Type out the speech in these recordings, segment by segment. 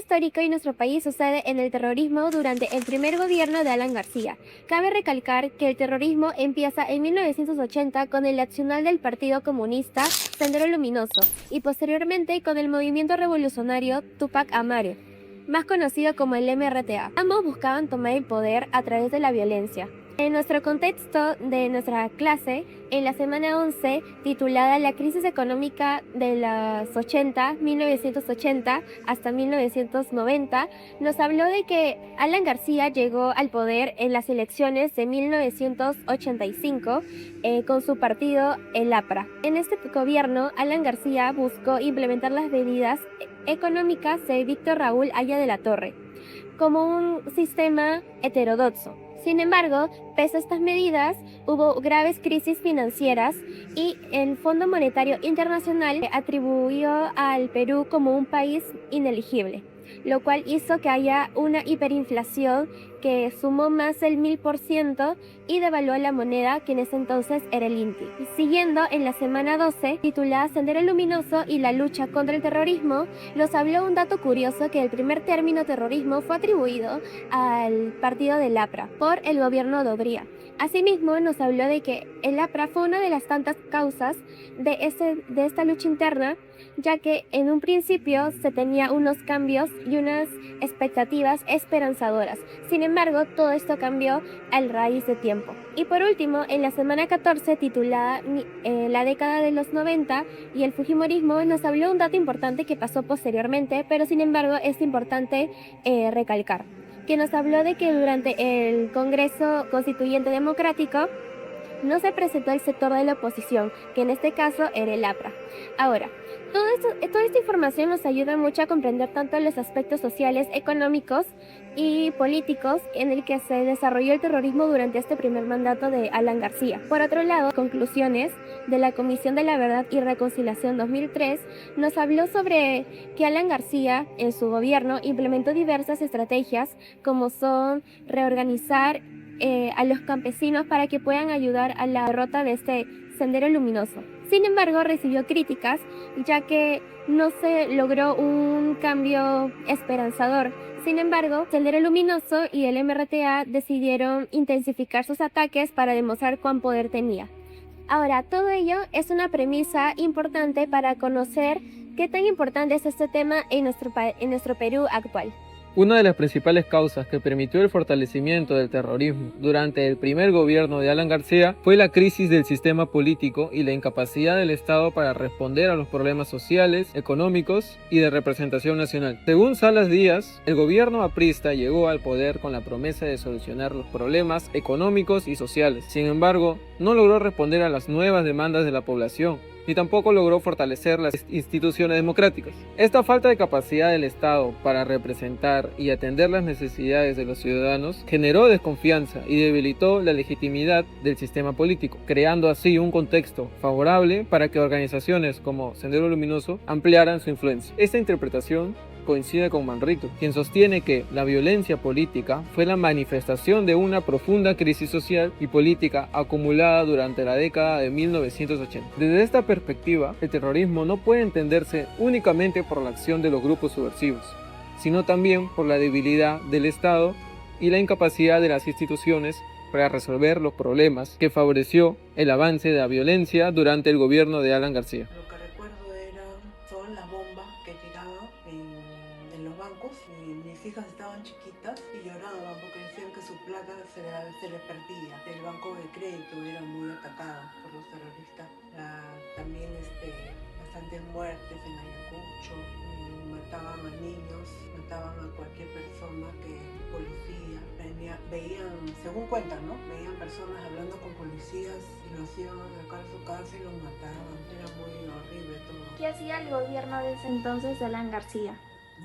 histórico en nuestro país sucede en el terrorismo durante el primer gobierno de Alan García. Cabe recalcar que el terrorismo empieza en 1980 con el accionar del Partido Comunista Sendero Luminoso y posteriormente con el movimiento revolucionario Tupac Amaru, más conocido como el MRTA. Ambos buscaban tomar el poder a través de la violencia. En nuestro contexto de nuestra clase, en la semana 11, titulada La crisis económica de los 1980 hasta 1990, nos habló de que Alan García llegó al poder en las elecciones de 1985 con su partido, el APRA. En este gobierno, Alan García buscó implementar las medidas económicas de Víctor Raúl Haya de la Torre, como un sistema heterodoxo. Sin embargo, pese a estas medidas, hubo graves crisis financieras y el Fondo Monetario Internacional atribuyó al Perú como un país ineligible, lo cual hizo que haya una hiperinflación que sumó más del 1000% y devaluó la moneda, que en ese entonces era el INTI. Siguiendo en la semana 12, titulada Sendero Luminoso y la lucha contra el terrorismo, nos habló un dato curioso, que el primer término terrorismo fue atribuido al partido del APRA por el gobierno de Odría. Asimismo, nos habló de que el APRA fue una de las tantas causas de esta lucha interna, ya que en un principio se tenía unos cambios y unas expectativas esperanzadoras. Sin embargo, todo esto cambió al raíz de tiempo. Y por último, en la semana 14, titulada La década de los 90 y el Fujimorismo, nos habló un dato importante que pasó posteriormente, pero sin embargo es importante recalcar, que nos habló de que durante el Congreso Constituyente Democrático no se presentó el sector de la oposición, que en este caso era el APRA. Ahora, toda esta información nos ayuda mucho a comprender tanto los aspectos sociales, económicos y políticos en el que se desarrolló el terrorismo durante este primer mandato de Alan García. Por otro lado, conclusiones de la Comisión de la Verdad y Reconciliación 2003 nos habló sobre que Alan García en su gobierno implementó diversas estrategias, como son reorganizar a los campesinos para que puedan ayudar a la derrota de este Sendero Luminoso. Sin embargo, recibió críticas, ya que no se logró un cambio esperanzador. Sin embargo, Sendero Luminoso y el MRTA decidieron intensificar sus ataques para demostrar cuán poder tenía. Ahora, todo ello es una premisa importante para conocer qué tan importante es este tema en nuestro Perú actual. Una de las principales causas que permitió el fortalecimiento del terrorismo durante el primer gobierno de Alan García fue la crisis del sistema político y la incapacidad del Estado para responder a los problemas sociales, económicos y de representación nacional. Según Salas Díaz, el gobierno aprista llegó al poder con la promesa de solucionar los problemas económicos y sociales. Sin embargo, no logró responder a las nuevas demandas de la población, ni tampoco logró fortalecer las instituciones democráticas. Esta falta de capacidad del Estado para representar y atender las necesidades de los ciudadanos generó desconfianza y debilitó la legitimidad del sistema político, creando así un contexto favorable para que organizaciones como Sendero Luminoso ampliaran su influencia. Esta interpretación coincide con Manrique, quien sostiene que la violencia política fue la manifestación de una profunda crisis social y política acumulada durante la década de 1980. Desde esta perspectiva, el terrorismo no puede entenderse únicamente por la acción de los grupos subversivos, sino también por la debilidad del Estado y la incapacidad de las instituciones para resolver los problemas que favoreció el avance de la violencia durante el gobierno de Alan García. Lo que recuerdo son las bombas que tiraban en los bancos, y mis hijas estaban chiquitas y lloraban porque decían que su plata se les perdía. El banco de crédito era muy atacado por los terroristas. También bastantes muertes en Ayacucho, mataban a niños, mataban a cualquier persona que policía veían, según cuentan, ¿no? Veían personas hablando con policías y los iban a sacar a su casa y los mataban. Era muy horrible todo. ¿Qué hacía el gobierno de ese entonces de Alan García?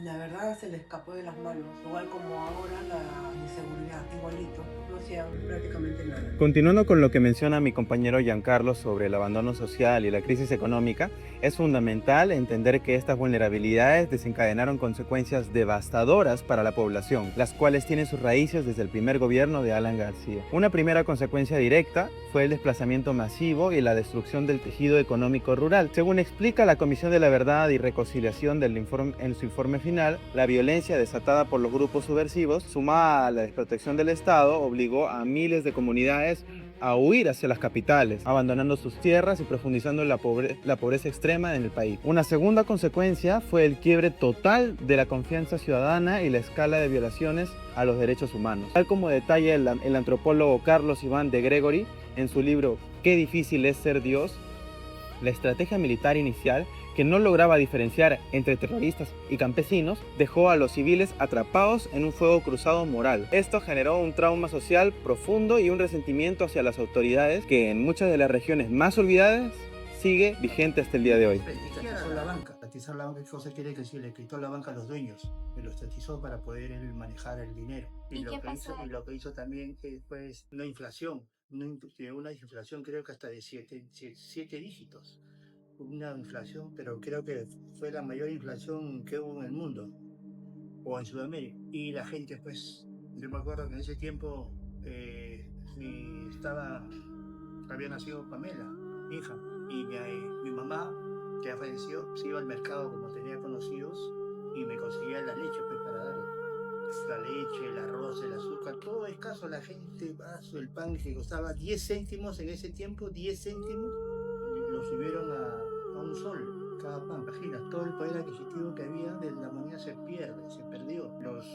La verdad se le escapó de las manos, igual como ahora la inseguridad, igualito, no hacían prácticamente nada. Continuando con lo que menciona mi compañero Giancarlo sobre el abandono social y la crisis económica, es fundamental entender que estas vulnerabilidades desencadenaron consecuencias devastadoras para la población, las cuales tienen sus raíces desde el primer gobierno de Alan García. Una primera consecuencia directa fue el desplazamiento masivo y la destrucción del tejido económico rural. Según explica la Comisión de la Verdad y Reconciliación en su informe final, la violencia desatada por los grupos subversivos, sumada a la desprotección del Estado, obligó a miles de comunidades a huir hacia las capitales, abandonando sus tierras y profundizando la pobreza extrema en el país. Una segunda consecuencia fue el quiebre total de la confianza ciudadana y la escala de violaciones a los derechos humanos. Tal como detalla el antropólogo Carlos Iván de Gregory en su libro Qué difícil es ser Dios, la estrategia militar inicial, que no lograba diferenciar entre terroristas y campesinos, dejó a los civiles atrapados en un fuego cruzado moral. Esto generó un trauma social profundo y un resentimiento hacia las autoridades que en muchas de las regiones más olvidadas sigue vigente hasta el día de hoy. Estatizó la banca. Estatizar la banca, ¿qué cosa quiere decir? Le quitó la banca a los dueños, lo estatizó para poder él manejar el dinero. ¿Y qué pasó? Y lo que hizo también pues una inflación, una inflación creo que hasta de 7 dígitos. Una inflación, pero creo que fue la mayor inflación que hubo en el mundo o en Sudamérica. Y la gente, pues, yo me acuerdo que en ese tiempo había nacido Pamela, mi hija, y mi mamá, que ya falleció, se iba al mercado como tenía conocidos y me conseguía la leche pues, para darle. La leche, el arroz, el azúcar, todo escaso. La gente, el pan que costaba 10 céntimos en ese tiempo, 10 céntimos, lo subieron a un sol cada pan. Imagina, todo el poder adquisitivo que había de la moneda se perdió.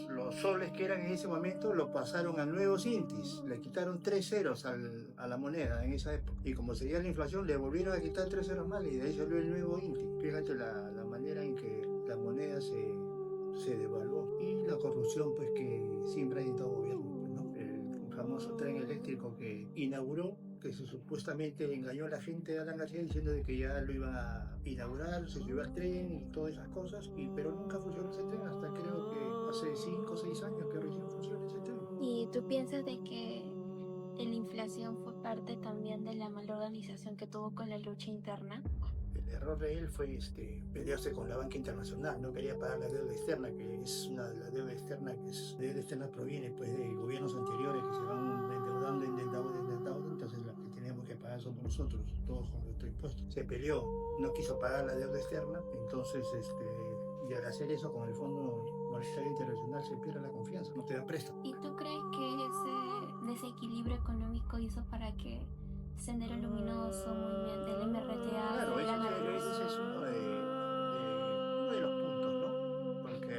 Los soles que eran en ese momento lo pasaron a nuevos intis, le quitaron 3 ceros a la moneda en esa época. Y como seguía la inflación, le volvieron a quitar 3 ceros más y de ahí salió el nuevo inti. Fíjate la manera en que la moneda se devaluó. Y la corrupción pues que siempre hay en todo gobierno, pues, ¿no? El famoso tren eléctrico que inauguró, que supuestamente engañó a la gente de Alan García diciendo de que ya lo iban a inaugurar, se subió al tren y todas esas cosas, pero nunca funcionó ese tren hasta creo que hace 5 o 6 años que recién funciona ese tren. ¿Y tú piensas de que la inflación fue parte también de la mala organización que tuvo con la lucha interna? El error de él fue pelearse con la banca internacional, no quería pagar la deuda externa, que es la deuda externa proviene pues de gobiernos anteriores que se van endeudando, entonces la que tenemos que pagar somos nosotros, todos con nuestro impuesto. Se peleó, no quiso pagar la deuda externa, entonces y al hacer eso con el Fondo Monetario Internacional se pierde la confianza, no te da préstamo. ¿Y tú crees que ese desequilibrio económico hizo para que Sendero Luminoso, movimiento del MRTA, Claro, ese es uno de los puntos, ¿no? Porque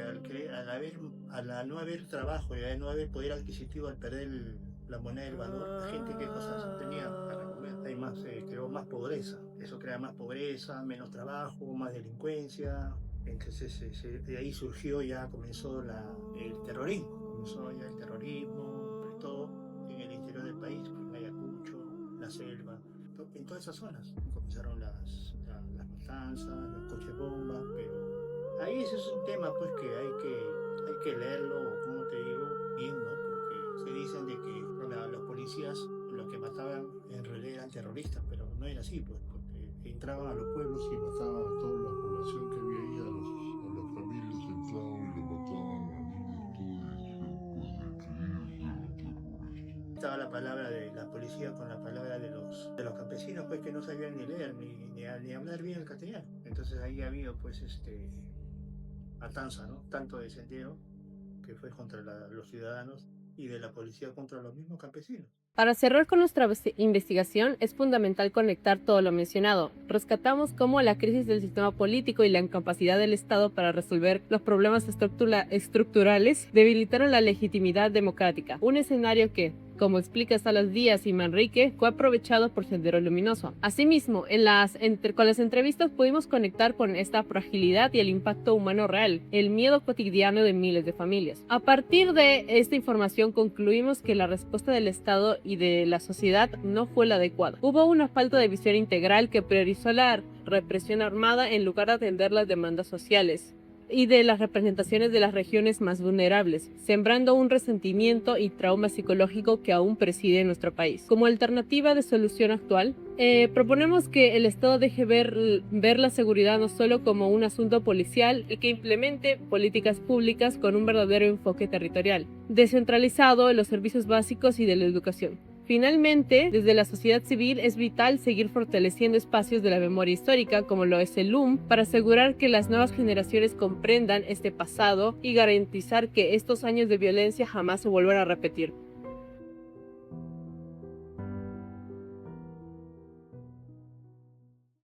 al no haber trabajo y al no haber poder adquisitivo, al perder la moneda del valor, la gente qué cosas tenía para comer. Creó más pobreza. Eso crea más pobreza, menos trabajo, más delincuencia. Entonces de ahí comenzó el terrorismo. Sobre todo en el interior del país, en Ayacucho, la selva, en todas esas zonas comenzaron las matanzas, los coches bombas, pero ahí ese es un tema pues que hay que leerlo, como te digo, bien, ¿no? Porque se dicen de que los policías los que mataban en realidad eran terroristas, pero no era así, pues, porque entraban a los pueblos y mataban a toda la población que había ahí, a las familias entraban y lo mataban a niños, estaba la palabra de la policía con la palabra de los campesinos pues que no sabían ni leer ni hablar bien el castellano. Entonces ahí ha habido pues matanza, ¿no? Tanto de Sendero, que fue contra los ciudadanos, y de la policía contra los mismos campesinos. Para cerrar con nuestra investigación, es fundamental conectar todo lo mencionado. Rescatamos cómo la crisis del sistema político y la incapacidad del Estado para resolver los problemas estructurales debilitaron la legitimidad democrática. Un escenario que, como explica Salas Díaz y Manrique, fue aprovechado por Sendero Luminoso. Asimismo, con las entrevistas pudimos conectar con esta fragilidad y el impacto humano real, el miedo cotidiano de miles de familias. A partir de esta información concluimos que la respuesta del Estado y de la sociedad no fue la adecuada. Hubo una falta de visión integral que priorizó la represión armada en lugar de atender las demandas sociales y de las representaciones de las regiones más vulnerables, sembrando un resentimiento y trauma psicológico que aún preside en nuestro país. Como alternativa de solución actual, proponemos que el Estado deje ver la seguridad no solo como un asunto policial y que implemente políticas públicas con un verdadero enfoque territorial, descentralizado en los servicios básicos y de la educación. Finalmente, desde la sociedad civil es vital seguir fortaleciendo espacios de la memoria histórica, como lo es el LUM, para asegurar que las nuevas generaciones comprendan este pasado y garantizar que estos años de violencia jamás se vuelvan a repetir.